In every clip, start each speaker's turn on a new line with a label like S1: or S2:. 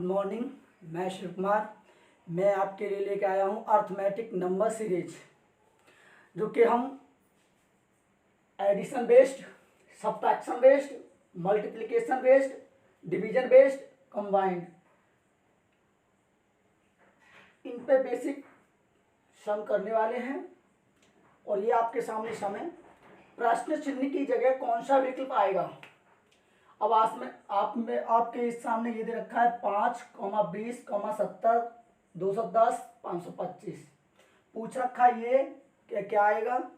S1: Morning. मैं शिव कुमार। मैं आपके लिए लेके आया हूँ अर्थमेटिक नंबर सीरीज, जो कि हम addition based, subtraction based, multiplication based, division based, combined, इन पे बेसिक सम करने वाले हैं। और ये आपके सामने सम है। प्रश्न चिन्ह की जगह कौन सा विकल्प आएगा। अब आपके इस सामने ये दे रखा है 5, 20, 70, 210, 525 पूछ रखा है। ये क्या आएगा।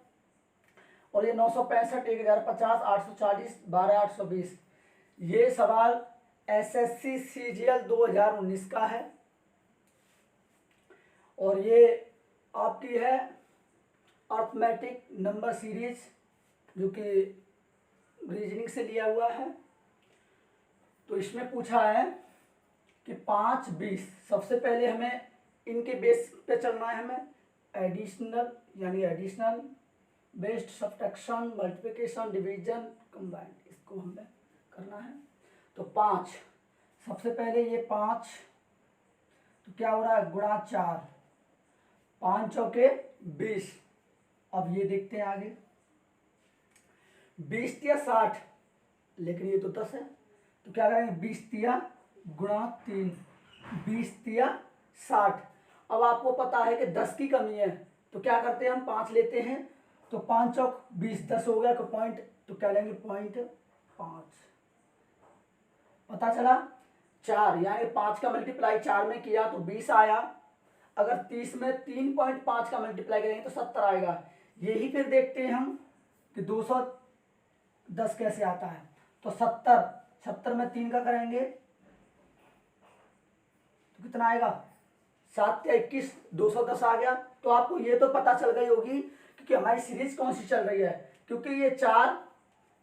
S1: और ये 965, 1050, 840, 12820। ये सवाल SSC CGL 2019 का है। और ये आपकी है अर्थमेटिक नंबर सीरीज, जो कि रीजनिंग से लिया हुआ है। तो इसमें पूछा है कि 5, 20। सबसे पहले हमें इनके बेस पे चलना है। हमें additional based, subtraction, multiplication, division, combined, इसको हमें करना है। तो 5, सबसे पहले ये 5, तो क्या हो रहा है, गुणा 4, 5 चौके 20। अब ये देखते हैं आगे, 20 या 60, लेकिन ये तो 10 है, तो क्या करेंगे, 20 तिया गुणा 3, 20 तिया 60। अब आपको पता है कि 10 की कमी है, तो क्या करते हैं, हम 5 लेते हैं। तो 5 चौक 20, 10 हो गया, तो पॉइंट, तो क्या लेंगे, 0.5। पता चला 4, यानी 5 का मल्टीप्लाई 4 में किया तो 20 आया। अगर 30 में 3.5 का मल्टीप्लाई करेंगे तो 70 आएगा। यही फिर देखते हैं हम कि 210 कैसे आता है। तो 70 में 3 का करेंगे तो कितना आएगा, 7 या 21, 210 आ गया। तो आपको ये तो पता चल गई होगी क्योंकि हमारी सीरीज कौन सी चल रही है। क्योंकि ये 4,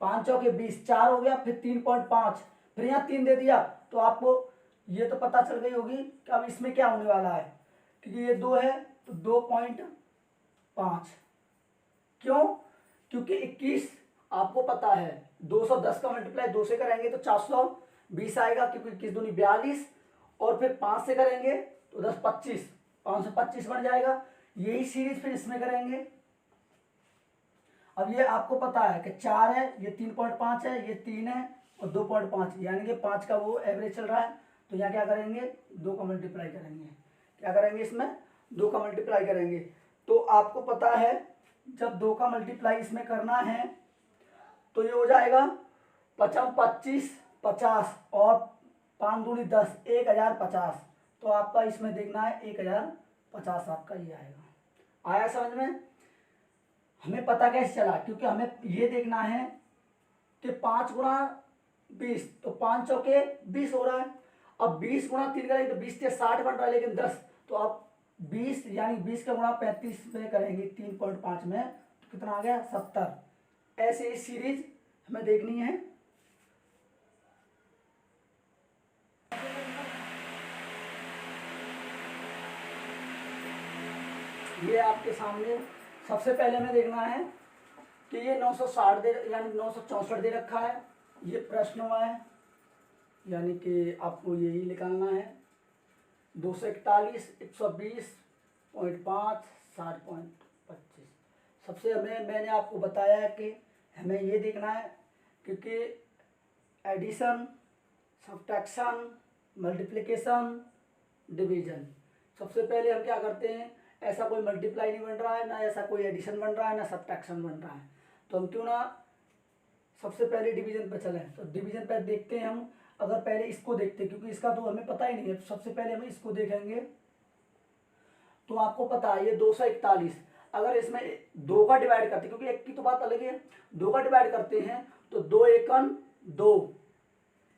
S1: 5 चौके 20, 4 हो गया, फिर 3.5, फिर यहाँ 3 दे दिया। तो आपको ये तो पता चल गई होगी कि अब इसमें क्या होने वाला है। क्योंकि ये 2 है तो 2.5। क्यों, क्योंकि 21 आपको पता है 210 का मल्टीप्लाई 2 से करेंगे तो 420 आएगा, क्योंकि 21 दूनी 42, और फिर 5 से करेंगे तो 10 25, 525 बन जाएगा। यही सीरीज फिर इसमें करेंगे। अब ये आपको पता है कि 4 है, ये 3.5 है, ये 3 है और 2.5, यानी कि 5 का वो एवरेज चल रहा है। तो यहाँ क्या करेंगे, 2 का मल्टीप्लाई करेंगे। क्या करेंगे, इसमें 2 का मल्टीप्लाई करेंगे। तो आपको पता है जब 2 का मल्टीप्लाई इसमें करना है तो ये हो जाएगा 5 25 50 और 5 दूनी 10, 1050। तो आपका इसमें देखना है 1050 आपका ये आएगा। आया समझ में। हमें पता कैसे चला, क्योंकि हमें ये देखना है कि 5 गुणा 20, तो 5 चौके 20 हो रहा है। अब 20 गुणा 3 करेंगे तो 20 से 60 बन रहा है, लेकिन 10, तो आप 20 यानी 20 का गुणा 35 में करेंगे 3.5 में, तो कितना आ गया, 70। ऐसे ही सीरीज हमें देखनी है। ये आपके सामने सबसे पहले हमें देखना है कि ये 960 दे, यानी 964 दे रखा है। ये प्रश्न हुआ है, यानी कि आपको यही निकालना है। 241, 120.5, 60.25। सबसे मैंने आपको बताया है कि हमें ये देखना है, क्योंकि एडिशन, सब्ट्रैक्शन, मल्टीप्लिकेशन, डिवीजन, सबसे पहले हम क्या करते हैं, ऐसा कोई मल्टीप्लाई नहीं बन रहा है, ना ऐसा कोई एडिशन बन रहा है, ना सब्ट्रैक्शन बन रहा है, तो हम क्यों ना सबसे पहले डिवीजन पे चलें। तो डिवीजन पे देखते हैं हम। अगर पहले इसको देखते हैं, क्योंकि इसका तो हमें पता ही नहीं है, तो सबसे पहले हम इसको देखेंगे। तो आपको पता है ये 241, अगर इसमें 2 का डिवाइड करते हैं, क्योंकि 1 की तो बात अलग है, 2 का डिवाइड करते हैं तो 2 एकम 2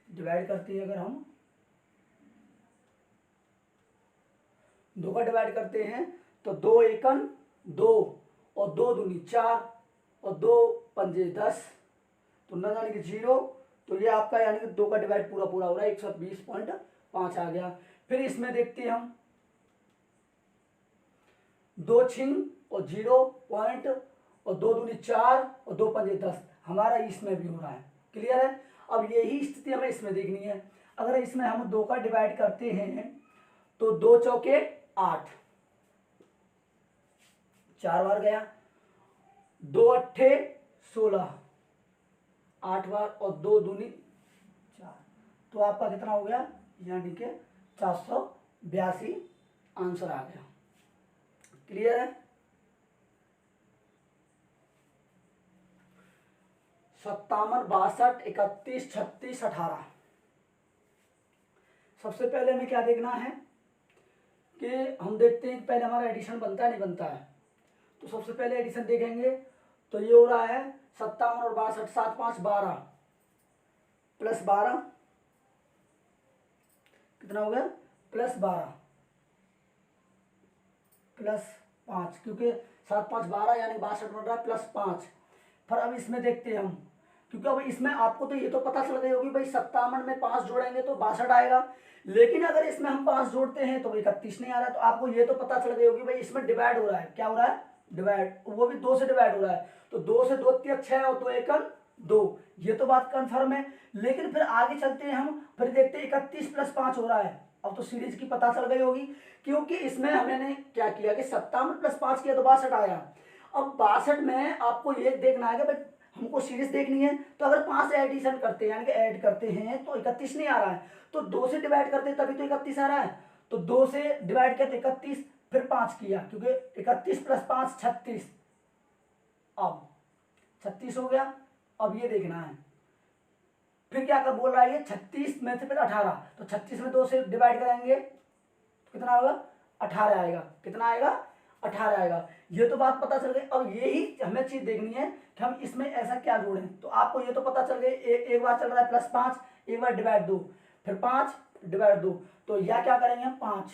S1: डिवाइड करते हैं। अगर हम 2 का डिवाइड करते हैं तो 2 एकम 2 और 2 दूनी 4 और 2 पंजे 10, तो न जाने कि 0। तो ये आपका यानी कि 2 का डिवाइड पूरा पूरा हो रहा है, 120.5 आ गया। फिर इसमें देखते हैं हम 2 छिंग और 0 पॉइंट और 2 दूनी 4 और 2 पंजे 10, हमारा इसमें भी हो रहा है। क्लियर है। अब यही स्थिति हमें इसमें देखनी है। अगर इसमें हम 2 का डिवाइड करते हैं तो 2 चौके 8, 4 बार गया, 2 अट्ठे 16, 8 बार और 2 दूनी 4, तो आपका कितना हो गया, यानी कि 482 आंसर आ गया। क्लियर है? 57, 62, 31, 36, 18। सबसे पहले हमें क्या देखना है कि हम देखते हैं पहले हमारा एडिशन बनता है नहीं बनता है। तो सबसे पहले एडिशन देखेंगे तो ये हो रहा है 57 और 62, 7 5 12 प्लस 12 कितना हो गया, प्लस 12 प्लस 5, क्योंकि 7 5 12 यानी 62 बन रहा है प्लस 5। फिर अब इसमें देखते हैं हम, क्योंकि अब इसमें आपको तो ये तो पता चल गई होगी भाई 57 में 5 जोड़ेंगे तो 62 आएगा, लेकिन अगर इसमें हम 5 जोड़ते हैं तो 31 नहीं आ रहा। तो आपको ये तो पता चल गई होगी भाई इसमें डिवाइड हो रहा है, क्या हो रहा है, डिवाइड, वो भी 2 से डिवाइड हो रहा है। तो 2 से 2 3 6 और 2 1 2, ये तो बात कन्फर्म है। लेकिन फिर आगे चलते हैं हम, फिर देखते हैं 31 प्लस 5 हो रहा है। अब तो सीरीज की पता चल गई होगी, क्योंकि इसमें हमने क्या किया कि 57 प्लस 5 किया तो 62 आया। अब 62 में आपको ये देखना है कि भाई हमको सीरीज देखनी है, तो अगर 5 एडिशन करते हैं यानी कि ऐड करते हैं तो 31 नहीं आ रहा है, तो 2 से डिवाइड करते हैं तभी तो 31 आ रहा है। तो 2 से डिवाइड किया तो 31, फिर 5 किया, क्योंकि 31 प्लस 5 36, अब 36 हो गया। अब ये देखना है फिर क्या कर बोल रहा है ये 36 में से फिर 18, तो 36 में 2 से डिवाइड करेंगे तो कितना होगा, 18 आएगा। कितना आएगा, 18 आएगा। ये तो बात पता चल गई। अब यही हमें चीज देखनी है कि हम इसमें ऐसा क्या जोड़ें। तो आपको ये तो पता चल गई, एक बार चल रहा है प्लस 5, एक बार डिवाइड 2, फिर 5 डिवाइड 2, तो यह क्या करेंगे हम 5।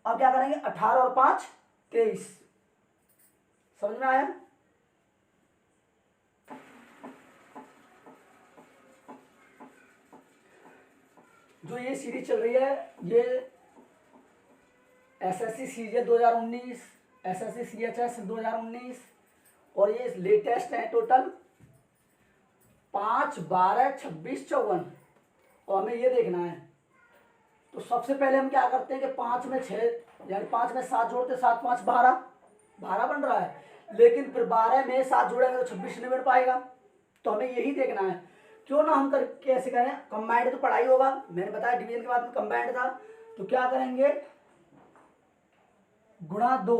S1: अब क्या करेंगे 18 और 5 23। समझ में आया? जो ये सीरीज चल रही है ये एसएससी सीजीएल 2019, एसएससी सीएचएस 2019, और ये लेटेस्ट है टोटल 5 12 26 54। और हमें ये देखना है, तो सबसे पहले हम क्या करते हैं कि 5 में 6 यानी 5 में 7 जोड़ते, 7 5 12 12 बन रहा है, लेकिन फिर 12 में 7 जोड़ेंगे तो 26 नहीं बन पाएगा। तो हमें यही देखना है, क्यों ना हम कर कैसे करें, कंबाइंड तो पढ़ाई होगा, मैंने बताया डिवीजन के बाद में कंबाइंड था। तो क्या करेंगे, गुणा 2,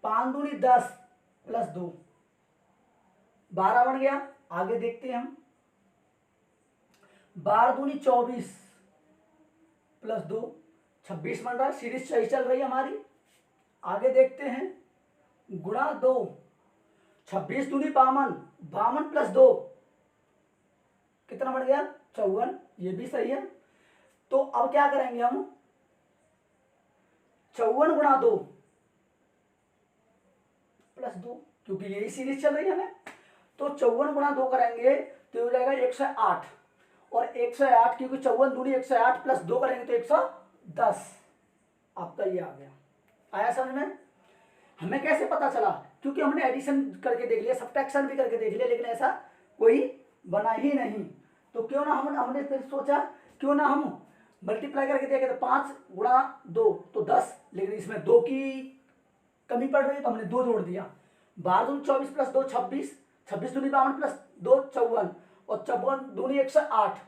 S1: 5 दूनी 10 प्लस 2, 12 बन गया। आगे देखते हैं हम, 12 दूनी 24 प्लस 2 26 बन रहा है। सीरीज सही चल रही है हमारी। आगे देखते हैं, गुणा 2, 26 दूनी 52, 52 प्लस 2 कितना बन गया 54, ये भी सही है। तो अब क्या करेंगे हम, 54 गुणा 2 प्लस 2, क्योंकि यही सीरीज चल रही है हमें। तो 54 गुणा 2 करेंगे तो हो जाएगा 108, और 108 क्योंकि 54 दूनी 108 प्लस 2 करेंगे तो 110। आपका ये आ गया। आया समझ में? हमें कैसे पता चला, क्योंकि हमने एडिशन करके देख लिया, सब्ट्रैक्शन भी करके देख लिया, लेकिन ऐसा कोई बना ही नहीं। तो क्यों ना हमने फिर सोचा क्यों ना हम मल्टीप्लाई करके देखें। तो 5 गुणा 2 तो 10, लेकिन इसमें 2 की कमी पड़ रही है तो हमने 2 जोड़ दिया। 12 दूनी 24 प्लस 2 26, 26 दूनी 52 प्लस 2 54, और 54 दूनी 108,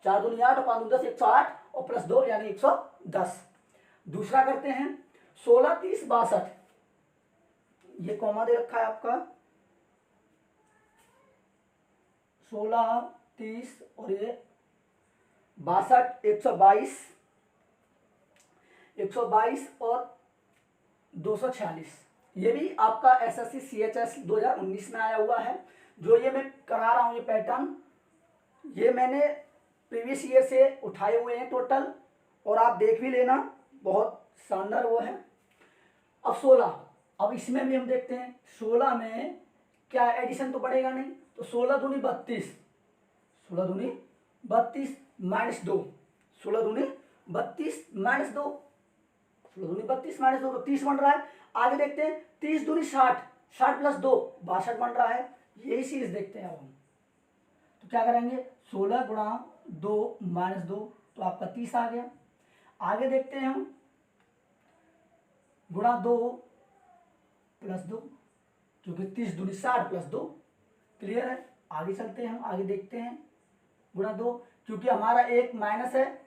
S1: 4 दूनी 8 और 5 दूनी 10 108, और प्लस 2 यानी 110। दूसरा करते हैं 16 30 62, ये कॉमा दे रखा है आपका, 16 30 और ये 62 122, 122 और 246। ये भी आपका एसएससी सीएचएस 2019 में आया हुआ है। जो ये मैं करा रहा हूँ ये पैटर्न, ये मैंने प्रीवियस ईयर से उठाए हुए हैं टोटल, और आप देख भी लेना, बहुत शानदार वो है। अब 16, अब इसमें भी हम देखते हैं 16 में क्या एडिशन तो बढ़ेगा नहीं, तो 16 दूनी 32, 16 दूनी 32 माइनस 2, 16 दूनी 32 माइनस 2, 16 दूनी 32 माइनस 2 तो 30 बन रहा है। आगे देखते हैं 30 दूनी 60, 60 प्लस 2 62 बन रहा है। यही चीज देखते हैं अब हम। तो क्या करेंगे 16 गुणा 2 माइनस 2, तो आपका 30 आ गया। आगे देखते हैं हम, गुणा 2 प्लस 2, क्योंकि 30 दूनी 60 प्लस 2, क्लियर है। आगे चलते हैं, हम आगे देखते हैं, गुणा 2, क्योंकि हमारा एक माइनस है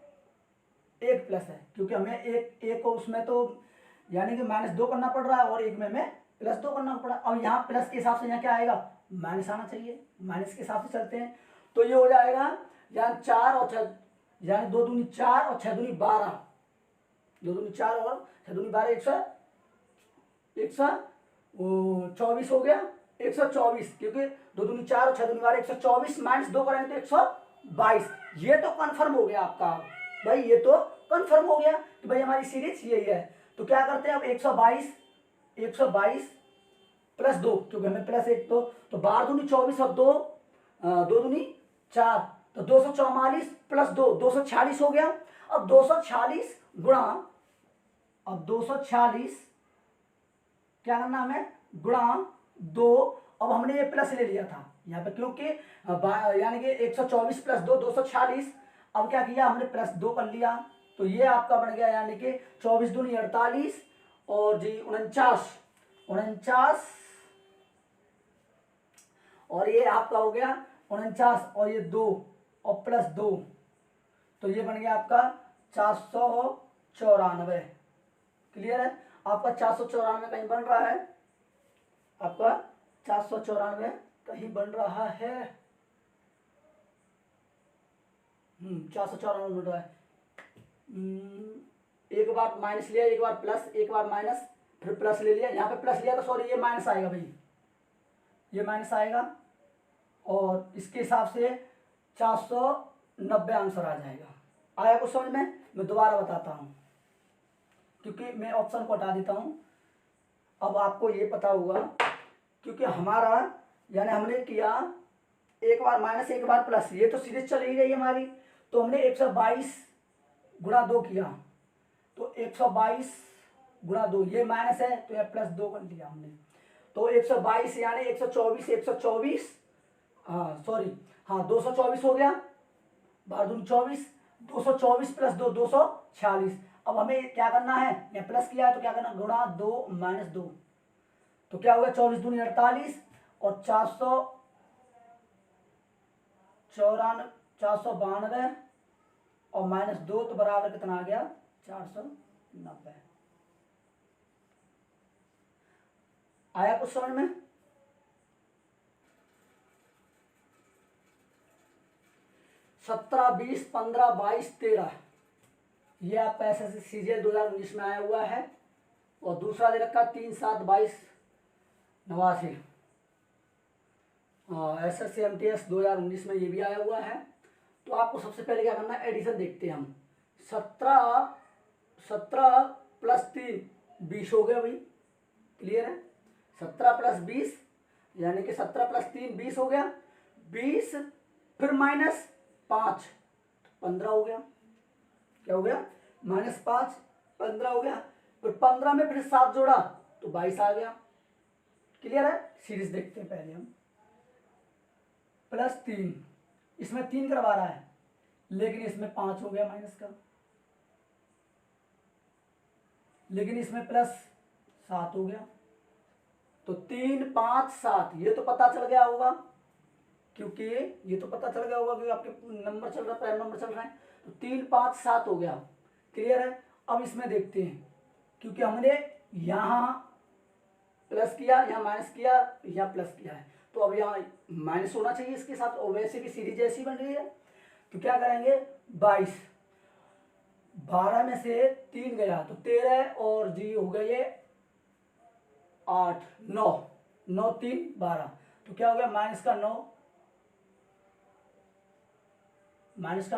S1: एक प्लस है, क्योंकि हमें एक को उसमें तो यानी कि -2 करना पड़ रहा है और एक में हमें +2 करना पड़ा। अब यहाँ प्लस के हिसाब से यहाँ क्या आएगा, माइनस आना चाहिए, माइनस के हिसाब से चलते हैं। तो ये हो जाएगा यहाँ 4 और 6, यानी 2 दूनी 4 और 6 दूनी 12, 2 दूनी 4 और 6 दूनी 12, 124 हो गया, 124, क्योंकि 2 दूनी 4 और 6 दूनी 12, 124 माइनस 2 करेंगे तो 122। ये तो कन्फर्म हो गया आपका भाई, ये तो कन्फर्म हो गया कि भाई हमारी सीरीज यही है। तो क्या करते हैं अब 122 प्लस 2, क्योंकि हमें प्लस 1 तो 12 दूनी 24 और 2 दूनी 4, तो 244 प्लस 2 246 हो गया। अब 246 गुणा, अब 246 क्या करना हमें, गुणा 2। अब हमने ये प्लस ले लिया था यहाँ पे, क्योंकि यानी कि 124 प्लस 2 246। अब क्या किया हमने, प्लस 2 कर लिया, तो ये आपका बन गया यानी कि 24 दूनी 48 और जी 49, और ये आपका हो गया 49 और ये 2 और प्लस 2, तो ये बन गया आपका 494। क्लियर है। आपका 494 कहीं बन रहा है, आपका 494 कहीं बन रहा है, 494 बन रहा है। एक बार माइनस लिया, एक बार प्लस, एक बार माइनस, फिर प्लस ले लिया, यहाँ पे प्लस लिया तो सॉरी ये माइनस आएगा भाई, ये माइनस आएगा, और इसके हिसाब से 490 आंसर आ जाएगा। आया कुछ समझ में? मैं दोबारा बताता हूँ, क्योंकि मैं ऑप्शन को हटा देता हूँ। अब आपको ये पता होगा, क्योंकि हमारा यानी हमने किया एक बार माइनस एक बार प्लस, ये तो सीरीज चल ही रही हमारी, तो हमने 122 गुणा 2 किया, तो 122 गुणा 2, ये माइनस है तो यह प्लस 2 कर लिया हमने, तो 122 यानी 124, हाँ सॉरी, हाँ 224 हो गया, 12 24, 224 प्लस 2 246। अब हमें क्या करना है, या प्लस किया है तो क्या करना, गुणा 2 माइनस 2, तो क्या होगा 24 दूनी 48 और 492 और माइनस 2, तो बराबर कितना आ गया 490। आया कुछ समझ में? 17, 20, 15, 22, 13, ये आपका एसएससी सीजीएल 2019 में आया हुआ है, और दूसरा दे रखा 3, 7, 22, 89, एसएससी एमटीएस 2019 में ये भी आया हुआ है। तो आपको सबसे पहले क्या करना है, एडिशन देखते हैं हम। 17 प्लस 3 20 हो गया भाई, क्लियर है। 17 प्लस 20 यानी कि 17 प्लस 3 20 हो गया, 20 फिर माइनस 5 15 हो गया, क्या हो गया -5 15 हो गया, फिर 15 में फिर 7 जोड़ा तो 22 आ गया, क्लियर है। सीरीज देखते हैं पहले हम, +3, इसमें 3 करवा रहा है लेकिन इसमें 5 हो गया माइनस का, लेकिन इसमें +7 हो गया, तो 3, 5, 7 ये तो पता चल गया होगा, क्योंकि ये तो पता चल गया होगा कि आपके नंबर चल रहा है, प्राइम नंबर चल रहा है, तो 3, 5, 7 हो गया, क्लियर है। अब इसमें देखते हैं, क्योंकि हमने यहाँ प्लस किया, यहाँ माइनस किया, यहाँ प्लस किया है, तो अब यहाँ माइनस होना चाहिए इसके साथ, और वैसे भी सीरीज ऐसी बन रही है, तो क्या करेंगे 22, 12 में से 3 गया तो 13 और जी हो गया ये 8, 9, 9 3 12, तो क्या हो गया माइनस का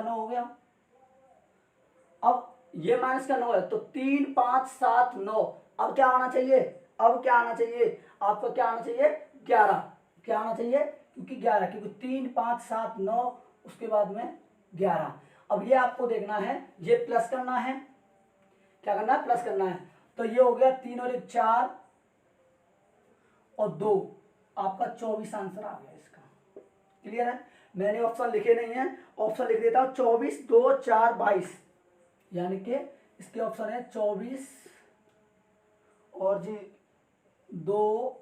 S1: 9 हो गया। अब ये माइनस का 9 है, तो 3, 5, 7, 9, अब क्या आना चाहिए, अब क्या आना चाहिए आपको, क्या आना चाहिए 11, क्या आना चाहिए, क्योंकि 11, क्योंकि 3, 5, 7, 9 उसके बाद में 11। अब ये आपको देखना है, ये प्लस करना है, क्या करना है प्लस करना है, तो ये हो गया 3 और 1 4 और 2, आपका 24 आंसर आ गया इसका, क्लियर है। मैंने ऑप्शन लिखे नहीं है, ऑप्शन लिख देता हूँ 24 2 4 22, यानी कि इसके ऑप्शन है 24 और जी 2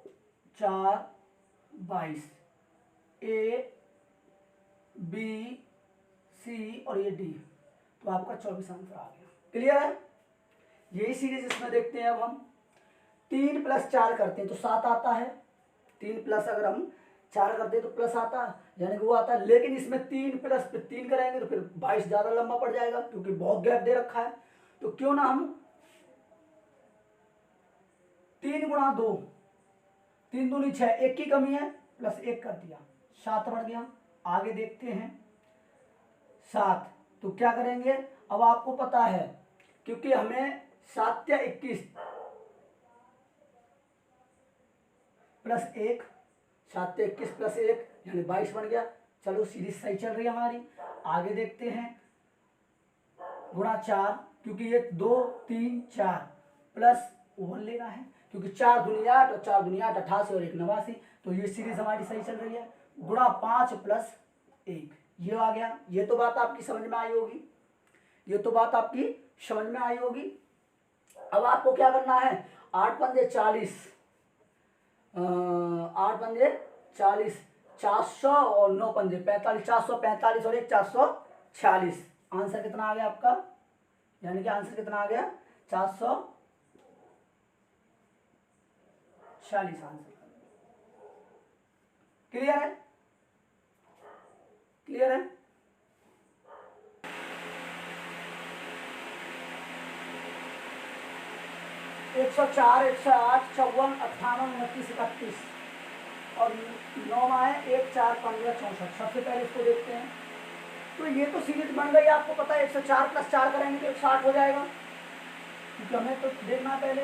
S1: 4 22, ए बी सी और ये डी, तो आपका 24 आंसर आ गया। क्लियर है? यही सीरीज इसमें देखते हैं। अब हम 3 + 4 करते हैं तो 7 आता है, 3 प्लस अगर हम 4 करते हैं तो प्लस आता है, यानी कि वो आता है। लेकिन इसमें 3 + 3 करेंगे तो फिर 22 ज़्यादा लंबा पड़ जाएगा, क्योंकि बहुत गैप दे रखा है। तो क्यों ना हम 3 × 2, 3 दूनी 6, 1 की कमी है, +1 कर दिया, 7 बढ़ गया। आगे देखते हैं 7, तो क्या करेंगे, अब आपको पता है क्योंकि हमें 7 या 21 +1, 7 या 21 +1 यानी 22 बन गया। चलो सीरीज सही चल रही है हमारी। आगे देखते हैं ×4, क्योंकि ये 2 3 4 +1 लेना है, क्योंकि 4 दूनी 8 और 4 दूनी 8 88 और 1 89, तो ये सीरीज हमारी सही चल रही है। ×5 + 1 ये आ गया। ये तो बात आपकी समझ में आई होगी, ये तो बात आपकी समझ में आई होगी। अब आपको क्या करना है, 8 पंजे 40, 8 पंजे 40, 400 और 9 पंजे 45, 445 और 1 446। आंसर कितना आ गया आपका, यानी कि आंसर कितना आ गया 446 आंसर। क्लियर है? क्लियर है? एक 104, 108, 54, 58, 29, 31 और 9 है 1 4 15 64। सबसे पहले इसको देखते हैं। तो ये तो सीरीज बन गई, आपको पता है 104 + 4 करेंगे तो 160 हो जाएगा, क्योंकि हमें तो देखना है पहले।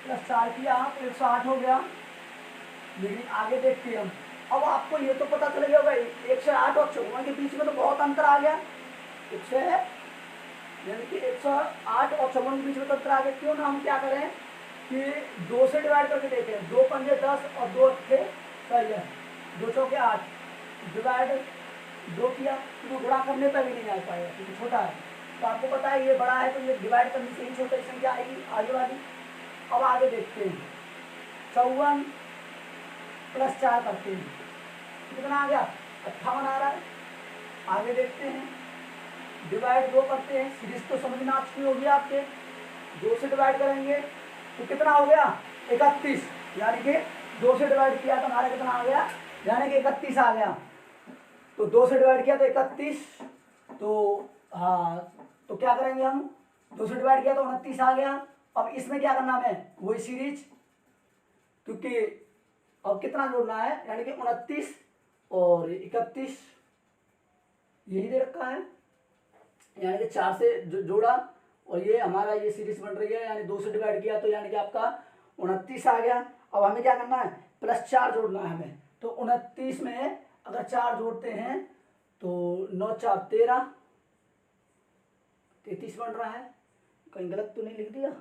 S1: +4 किया तो 108 हो गया। लेकिन आगे देखते हैं हम। अब आपको ये तो पता चल गया भाई 108 और 54 के बीच में तो बहुत अंतर आ गया, यानी कि 108 और 54 के बीच में तो अंतर आ गया। क्यों ना हम क्या करें कि 2 से डिवाइड करके देखें। 2 पंजे 10 और 2 थे सही है, 2 चौके 8, डिवाइड 2 किया, क्योंकि गुणा करने पर भी नहीं आ पाएगा क्योंकि छोटा है। तो आपको पता है ये बड़ा है तो ये डिवाइड करने से ही छोटी संख्या आएगी आगे वाली। अब आगे देखते हैं 54 + 4 करते हैं, कितना आ गया 58 आ रहा है। आगे देखते हैं डिवाइड 2 करते हैं, सीरीज तो समझ में आ चुकी होगी आपके। 2 से डिवाइड करेंगे तो कितना हो गया 31, यानी कि 2 से डिवाइड किया तो हमारा कितना आ गया, यानी कि 31 आ गया। तो 2 से डिवाइड किया तो 31, तो हाँ तो क्या करेंगे हम, 2 से डिवाइड किया तो 29 आ गया। अब इसमें क्या करना है, वही सीरीज, क्योंकि अब कितना जोड़ना है, यानी कि 29 और 31 यही दे रखा है, यानी कि 4 से जोड़ा और ये हमारा ये सीरीज बन रही है। यानी 2 से डिवाइड किया तो यानी कि आपका 29 आ गया। अब हमें क्या करना है, +4 जोड़ना है हमें। तो 29 में अगर 4 जोड़ते हैं तो 9 4 13, 33 बन रहा है। कहीं गलत तो नहीं लिख दिया,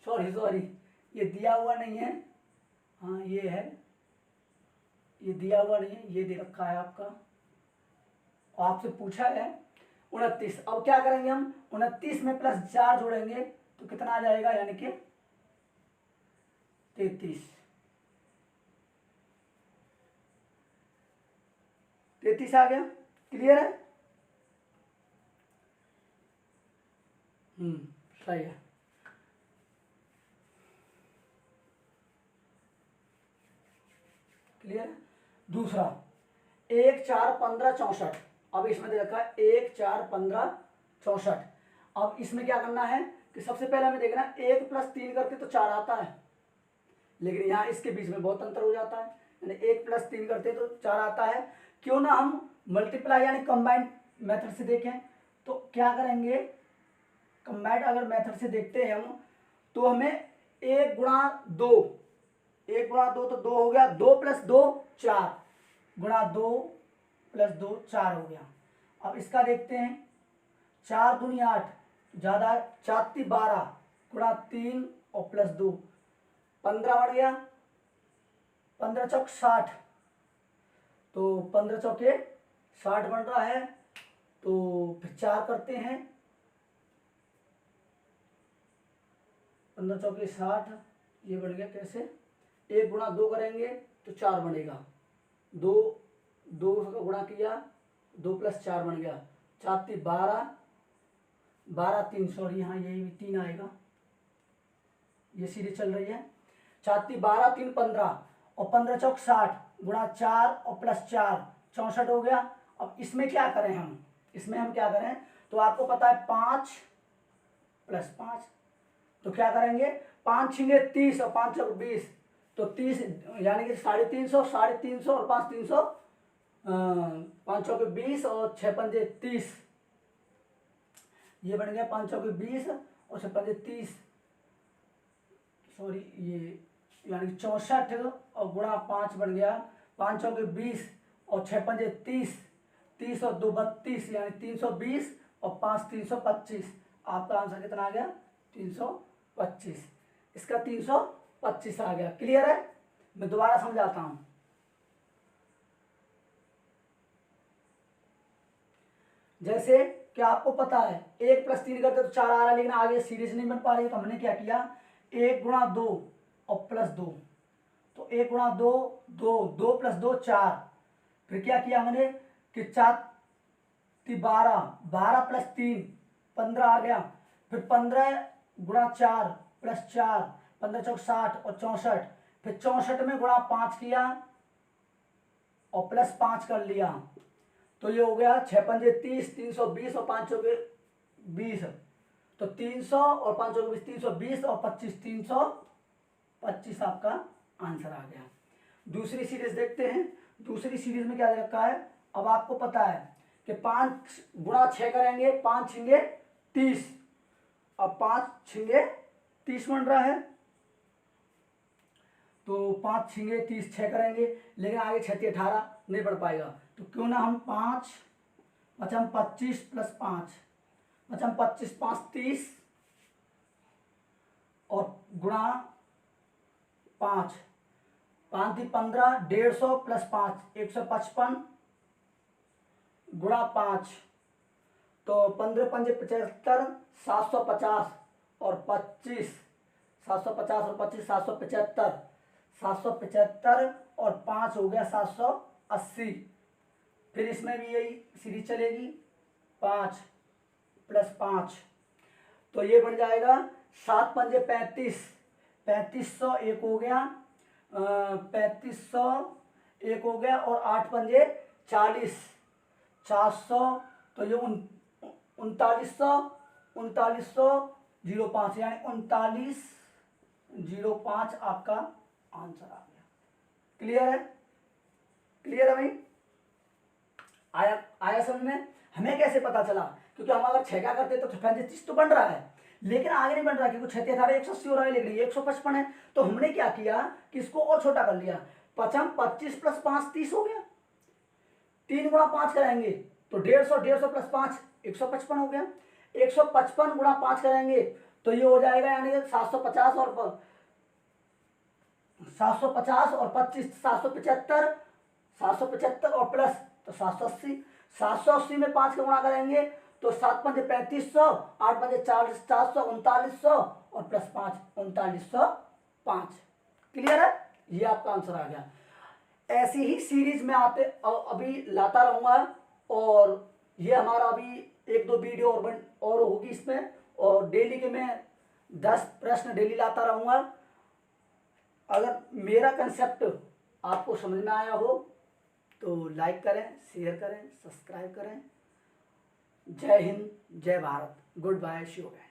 S1: सॉरी ये दिया हुआ नहीं है, हाँ ये है, ये दिया हुआ नहीं है, ये दे रखा है आपका, आपसे पूछा है 29। अब क्या करेंगे हम, 29 में +4 जोड़ेंगे तो कितना आ जाएगा, यानी कि 33। 33 आ गया। क्लियर है? सही है। क्लियर है? दूसरा 1 4 15 64। अब इसमें दे रखा है 1 4 15 64। अब इसमें क्या करना है कि सबसे पहले हमें देखना है 1 + 3 करते तो 4 आता है, लेकिन यहाँ इसके बीच में बहुत अंतर हो जाता है, यानी 1 + 3 करते तो 4 आता है। क्यों ना हम मल्टीप्लाई यानी कंबाइंड मेथड से देखें। तो क्या करेंगे, कंबाइंड अगर मेथड से देखते हैं हम तो हमें 1 × 2, 1 × 2 तो 2 हो गया, 2 + 2 4, गुणा 2 + 2 4 हो गया। अब इसका देखते हैं 4 दूनी 8 ज़्यादा, 4 × 3 12, गुणा 3 और +2 15 बन गया, 15 चौक 60, तो 15 चौके 60 बन रहा है। तो फिर 4 करते हैं, 15 चौके 60, ये बन गया कैसे, 1 गुणा 2 करेंगे तो 4 बनेगा, 2 का गुणा किया, 2 + 4 बन गया, 4 × 12, 12 3 सॉरी यहाँ यही 3 आएगा, ये सीरीज चल रही है। 4 × 12 3 15 और 15 चौक 60 गुणा 4 और +4 64 हो गया। अब इसमें क्या करें हम, इसमें हम क्या करें, तो आपको पता है 5 + 5, तो क्या करेंगे, 5 छिंगे 30 और 5 चौक 20, तो 30 यानी कि 350, 350 और 5 300, 5 चौके 20 और 6 पंजे 30, ये बन गया 5 चौके 20 और 6 पंजे 30, सॉरी ये यानी कि 64 और गुणा 5 बन गया, 5 चौके 20 और 6 पंजे 30, 30 और 2 32 यानी 320 और 5 325। आपका आंसर कितना आ गया, 325। इसका 325 आ गया। क्लियर है, मैं दोबारा समझाता हूं। जैसे कि आपको पता है 1 + 3 करते तो 4 आ रहा है, लेकिन आगे सीरीज नहीं बन पा रही, तो हमने क्या किया, 1 गुणा 2 और +2, तो 1 गुणा 2 2, 2 + 2 4, फिर क्या किया हमने कि 4 × 12, 12 + 3 15 आ गया, फिर 15 गुणा 4 + 4, 15 चौक 60 और 64, फिर 64 में गुणा 5 किया और +5 कर लिया, तो ये हो गया 6 पंजे 30, 320 और 5 चौके 20, तो 300 और 5 चौके 20, 320 और 25 325 आपका आंसर आ गया। दूसरी सीरीज देखते हैं। दूसरी सीरीज में क्या दे रखा है, अब आपको पता है कि 5 गुणा 6 करेंगे, 5 छिंगे 30, अब 5 छिंगे 30 बन रहा है, तो 5 छिंगे 30 6 करेंगे, लेकिन आगे 6 18 नहीं बढ़ पाएगा, तो क्यों ना हम 5 पचम 25 + 5 पचम 25 5 30 और गुणा 5, 5 × 15 150 + 5 155 गुणा 5, तो 15 पंजे 75 750 और 25 750 और 25 775 775 और 5 हो गया 780। फिर इसमें भी यही सीरीज चलेगी, 5 + 5, तो ये बन जाएगा 7 पंजे 35, 3500 एक हो गया, 3500 एक हो गया, और 8 पंजे 40 400, तो ये 3900 3905 यानी 3905 आपका आंसर आ गया। क्लियर है, क्लियर है भाई, आया समझ में। हमें कैसे पता चला, क्योंकि हम अगर 6 का करते तो 35 तो बन रहा है, लेकिन आगे नहीं बन रहा, क्योंकि 6 18 180 हो रहा है, लेकिन 155 है, तो हमने क्या किया कि इसको और छोटा कर लिया, 25 + 5 30 हो गया, 3 गुणा 5 करेंगे तो 150 150 + 5 155 हो गया, 155 गुणा 5 करेंगे तो ये हो जाएगा यानी 750 और 25 775 775 और प्लस तो 780, 780 में 5 का गुणा करेंगे तो 7 पंजे 3500, 8 पंजे 40 400 3900 और प्लस 5 3905। क्लियर है, ये आपका आंसर आ गया। ऐसी ही सीरीज में आते अभी लाता रहूंगा, और ये हमारा अभी 1-2 वीडियो और होगी इसमें, और डेली के मैं 10 प्रश्न डेली लाता रहूंगा। अगर मेरा कंसेप्ट आपको समझ में आया हो तो लाइक करें, शेयर करें, सब्सक्राइब करें। जय हिंद, जय भारत, गुड बाय, श्योर है।